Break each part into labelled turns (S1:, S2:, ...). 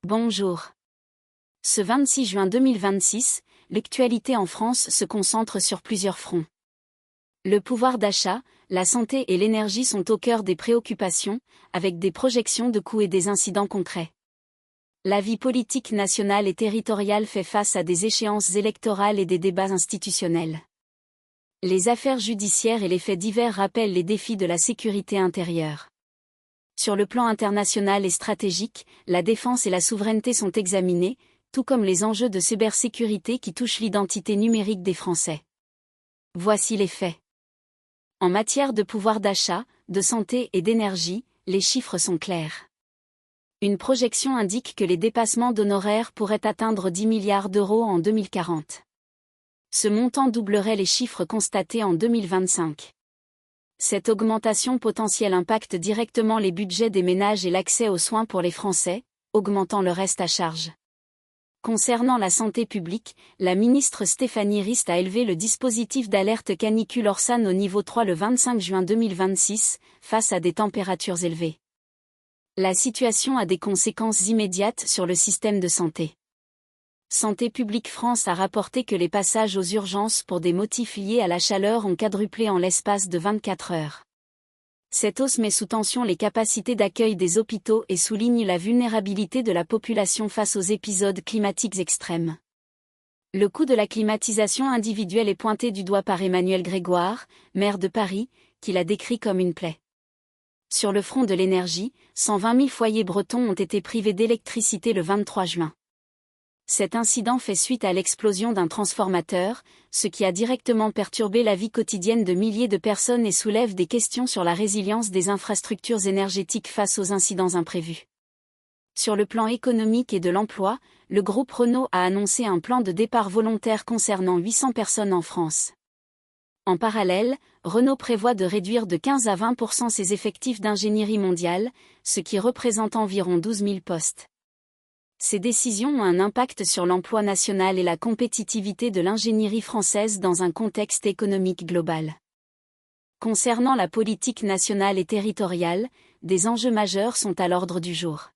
S1: Bonjour. Ce 26 juin 2026, l'actualité en France se concentre sur plusieurs fronts. Le pouvoir d'achat, la santé et l'énergie sont au cœur des préoccupations, avec des projections de coûts et des incidents concrets. La vie politique nationale et territoriale fait face à des échéances électorales et des débats institutionnels. Les affaires judiciaires et les faits divers rappellent les défis de la sécurité intérieure. Sur le plan international et stratégique, la défense et la souveraineté sont examinés, tout comme les enjeux de cybersécurité qui touchent l'identité numérique des Français. Voici les faits. En matière de pouvoir d'achat, de santé et d'énergie, les chiffres sont clairs. Une projection indique que les dépassements d'honoraires pourraient atteindre 10 milliards d'euros en 2040. Ce montant doublerait les chiffres constatés en 2025. Cette augmentation potentielle impacte directement les budgets des ménages et l'accès aux soins pour les Français, augmentant le reste à charge. Concernant la santé publique, la ministre Stéphanie Rist a élevé le dispositif d'alerte canicule Orsan au niveau 3 le 25 juin 2026, face à des températures élevées. La situation a des conséquences immédiates sur le système de santé. Santé publique France a rapporté que les passages aux urgences pour des motifs liés à la chaleur ont quadruplé en l'espace de 24 heures. Cette hausse met sous tension les capacités d'accueil des hôpitaux et souligne la vulnérabilité de la population face aux épisodes climatiques extrêmes. Le coût de la climatisation individuelle est pointé du doigt par Emmanuel Grégoire, maire de Paris, qui l'a décrit comme une plaie. Sur le front de l'énergie, 120 000 foyers bretons ont été privés d'électricité le 23 juin. Cet incident fait suite à l'explosion d'un transformateur, ce qui a directement perturbé la vie quotidienne de milliers de personnes et soulève des questions sur la résilience des infrastructures énergétiques face aux incidents imprévus. Sur le plan économique et de l'emploi, le groupe Renault a annoncé un plan de départ volontaire concernant 800 personnes en France. En parallèle, Renault prévoit de réduire de 15 à 20% ses effectifs d'ingénierie mondiale, ce qui représente environ 12 000 postes. Ces décisions ont un impact sur l'emploi national et la compétitivité de l'ingénierie française dans un contexte économique global. Concernant la politique nationale et territoriale, des enjeux majeurs sont à l'ordre du jour.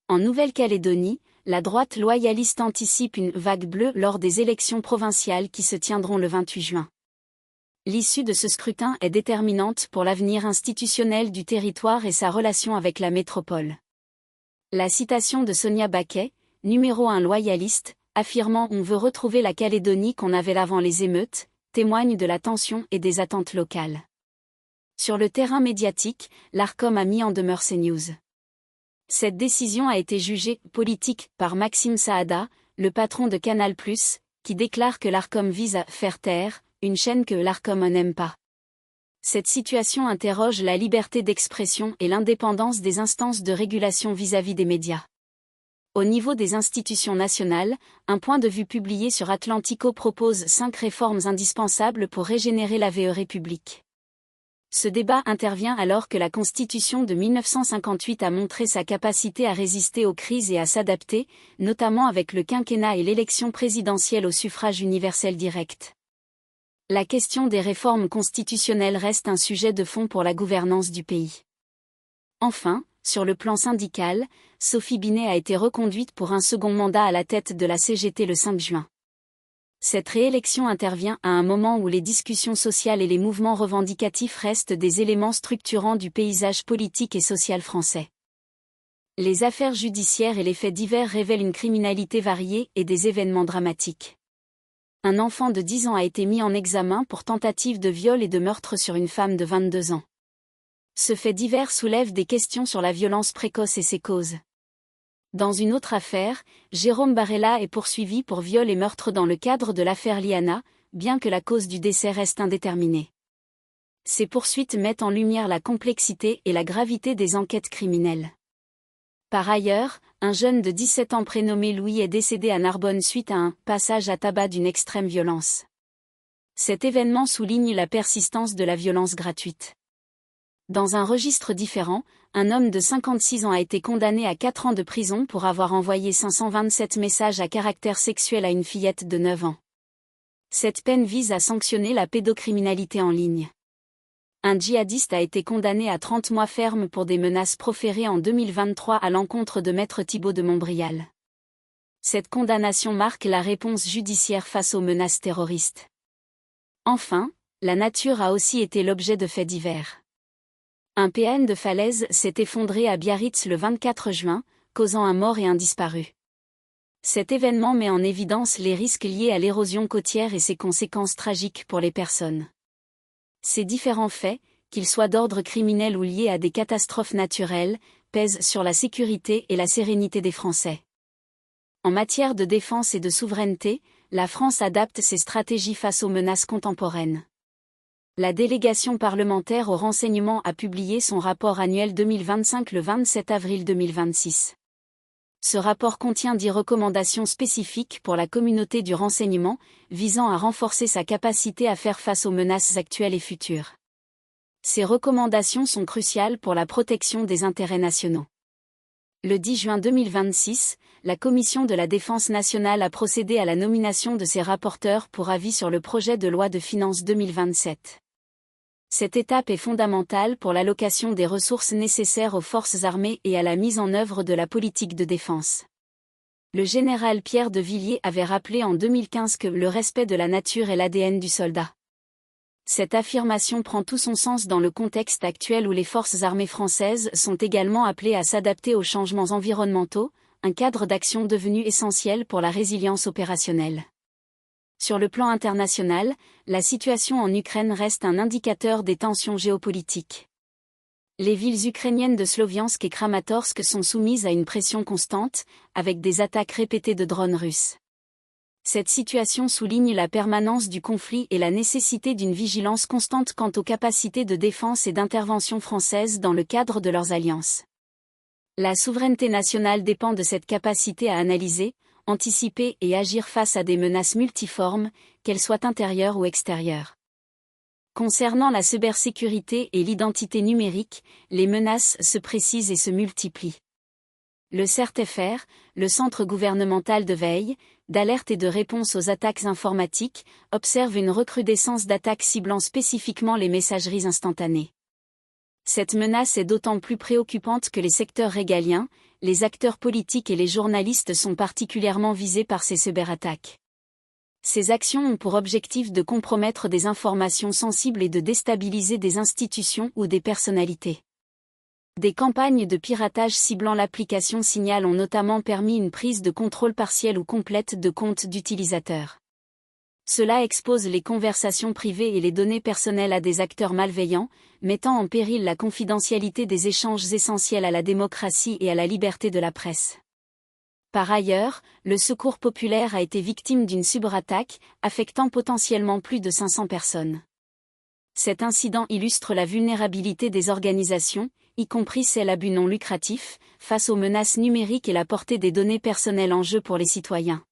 S1: En Nouvelle-Calédonie, la droite loyaliste anticipe une vague bleue lors des élections provinciales qui se tiendront le 28 juin. L'issue de ce scrutin est déterminante pour l'avenir institutionnel du territoire et sa relation avec la métropole. La citation de Sonia Baquet, numéro 1 loyaliste, affirmant « On veut retrouver la Calédonie qu'on avait avant les émeutes », témoigne de la tension et des attentes locales. Sur le terrain médiatique, l'Arcom a mis en demeure CNews. Cette décision a été jugée « politique » par Maxime Saada, le patron de Canal+, qui déclare que l'Arcom vise à « faire taire » une chaîne que l'Arcom n'aime pas. Cette situation interroge la liberté d'expression et l'indépendance des instances de régulation vis-à-vis des médias. Au niveau des institutions nationales, un point de vue publié sur Atlantico propose 5 réformes indispensables pour régénérer la République. Ce débat intervient alors que la Constitution de 1958 a montré sa capacité à résister aux crises et à s'adapter, notamment avec le quinquennat et l'élection présidentielle au suffrage universel direct. La question des réformes constitutionnelles reste un sujet de fond pour la gouvernance du pays. Enfin, sur le plan syndical, Sophie Binet a été reconduite pour un second mandat à la tête de la CGT le 5 juin. Cette réélection intervient à un moment où les discussions sociales et les mouvements revendicatifs restent des éléments structurants du paysage politique et social français. Les affaires judiciaires et les faits divers révèlent une criminalité variée et des événements dramatiques. Un enfant de 10 ans a été mis en examen pour tentative de viol et de meurtre sur une femme de 22 ans. Ce fait divers soulève des questions sur la violence précoce et ses causes. Dans une autre affaire, Jérôme Barella est poursuivi pour viol et meurtre dans le cadre de l'affaire Liana, bien que la cause du décès reste indéterminée. Ces poursuites mettent en lumière la complexité et la gravité des enquêtes criminelles. Par ailleurs, un jeune de 17 ans prénommé Louis est décédé à Narbonne suite à un « passage à tabac d'une extrême violence ». Cet événement souligne la persistance de la violence gratuite. Dans un registre différent, un homme de 56 ans a été condamné à 4 ans de prison pour avoir envoyé 527 messages à caractère sexuel à une fillette de 9 ans. Cette peine vise à sanctionner la pédocriminalité en ligne. Un djihadiste a été condamné à 30 mois ferme pour des menaces proférées en 2023 à l'encontre de Maître Thibault de Montbrial. Cette condamnation marque la réponse judiciaire face aux menaces terroristes. Enfin, la nature a aussi été l'objet de faits divers. Un PN de falaise s'est effondré à Biarritz le 24 juin, causant un mort et un disparu. Cet événement met en évidence les risques liés à l'érosion côtière et ses conséquences tragiques pour les personnes. Ces différents faits, qu'ils soient d'ordre criminel ou liés à des catastrophes naturelles, pèsent sur la sécurité et la sérénité des Français. En matière de défense et de souveraineté, la France adapte ses stratégies face aux menaces contemporaines. La délégation parlementaire au renseignement a publié son rapport annuel 2025 le 27 avril 2026. Ce rapport contient 10 recommandations spécifiques pour la communauté du renseignement, visant à renforcer sa capacité à faire face aux menaces actuelles et futures. Ces recommandations sont cruciales pour la protection des intérêts nationaux. Le 10 juin 2026, la Commission de la Défense nationale a procédé à la nomination de ses rapporteurs pour avis sur le projet de loi de finances 2027. Cette étape est fondamentale pour l'allocation des ressources nécessaires aux forces armées et à la mise en œuvre de la politique de défense. Le général Pierre de Villiers avait rappelé en 2015 que le respect de la nature est l'ADN du soldat. Cette affirmation prend tout son sens dans le contexte actuel où les forces armées françaises sont également appelées à s'adapter aux changements environnementaux, un cadre d'action devenu essentiel pour la résilience opérationnelle. Sur le plan international, la situation en Ukraine reste un indicateur des tensions géopolitiques. Les villes ukrainiennes de Sloviansk et Kramatorsk sont soumises à une pression constante, avec des attaques répétées de drones russes. Cette situation souligne la permanence du conflit et la nécessité d'une vigilance constante quant aux capacités de défense et d'intervention françaises dans le cadre de leurs alliances. La souveraineté nationale dépend de cette capacité à analyser, anticiper et agir face à des menaces multiformes, qu'elles soient intérieures ou extérieures. Concernant la cybersécurité et l'identité numérique, les menaces se précisent et se multiplient. Le CERT-FR, le Centre gouvernemental de veille, d'alerte et de réponse aux attaques informatiques, observe une recrudescence d'attaques ciblant spécifiquement les messageries instantanées. Cette menace est d'autant plus préoccupante que les secteurs régaliens, les acteurs politiques et les journalistes sont particulièrement visés par ces cyberattaques. Ces actions ont pour objectif de compromettre des informations sensibles et de déstabiliser des institutions ou des personnalités. Des campagnes de piratage ciblant l'application Signal ont notamment permis une prise de contrôle partielle ou complète de comptes d'utilisateurs. Cela expose les conversations privées et les données personnelles à des acteurs malveillants, mettant en péril la confidentialité des échanges essentiels à la démocratie et à la liberté de la presse. Par ailleurs, le Secours populaire a été victime d'une cyberattaque, affectant potentiellement plus de 500 personnes. Cet incident illustre la vulnérabilité des organisations, y compris celles à but non lucratif, face aux menaces numériques et la portée des données personnelles en jeu pour les citoyens.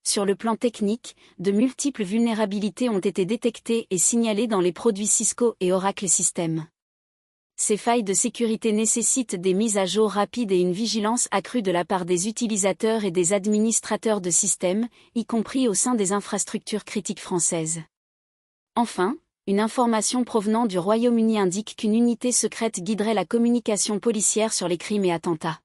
S1: Sur le plan technique, de multiples vulnérabilités ont été détectées et signalées dans les produits Cisco et Oracle Systems. Ces failles de sécurité nécessitent des mises à jour rapides et une vigilance accrue de la part des utilisateurs et des administrateurs de systèmes, y compris au sein des infrastructures critiques françaises. Enfin, une information provenant du Royaume-Uni indique qu'une unité secrète guiderait la communication policière sur les crimes et attentats.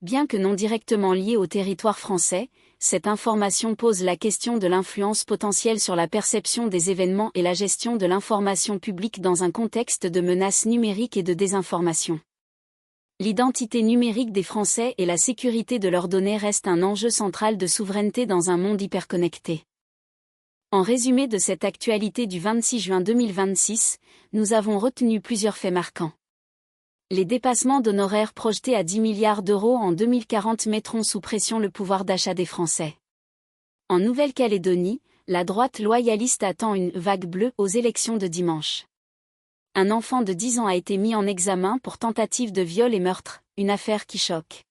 S1: Bien que non directement liée au territoire français, cette information pose la question de l'influence potentielle sur la perception des événements et la gestion de l'information publique dans un contexte de menaces numériques et de désinformation. L'identité numérique des Français et la sécurité de leurs données restent un enjeu central de souveraineté dans un monde hyperconnecté. En résumé de cette actualité du 26 juin 2026, nous avons retenu plusieurs faits marquants. Les dépassements d'honoraires projetés à 10 milliards d'euros en 2040 mettront sous pression le pouvoir d'achat des Français. En Nouvelle-Calédonie, la droite loyaliste attend une « vague bleue » aux élections de dimanche. Un enfant de 10 ans a été mis en examen pour tentative de viol et meurtre, une affaire qui choque.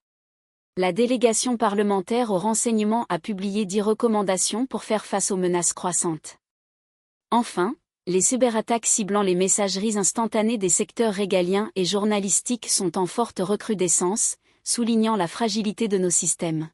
S1: La délégation parlementaire au renseignement a publié 10 recommandations pour faire face aux menaces croissantes. Enfin, les cyberattaques ciblant les messageries instantanées des secteurs régaliens et journalistiques sont en forte recrudescence, soulignant la fragilité de nos systèmes.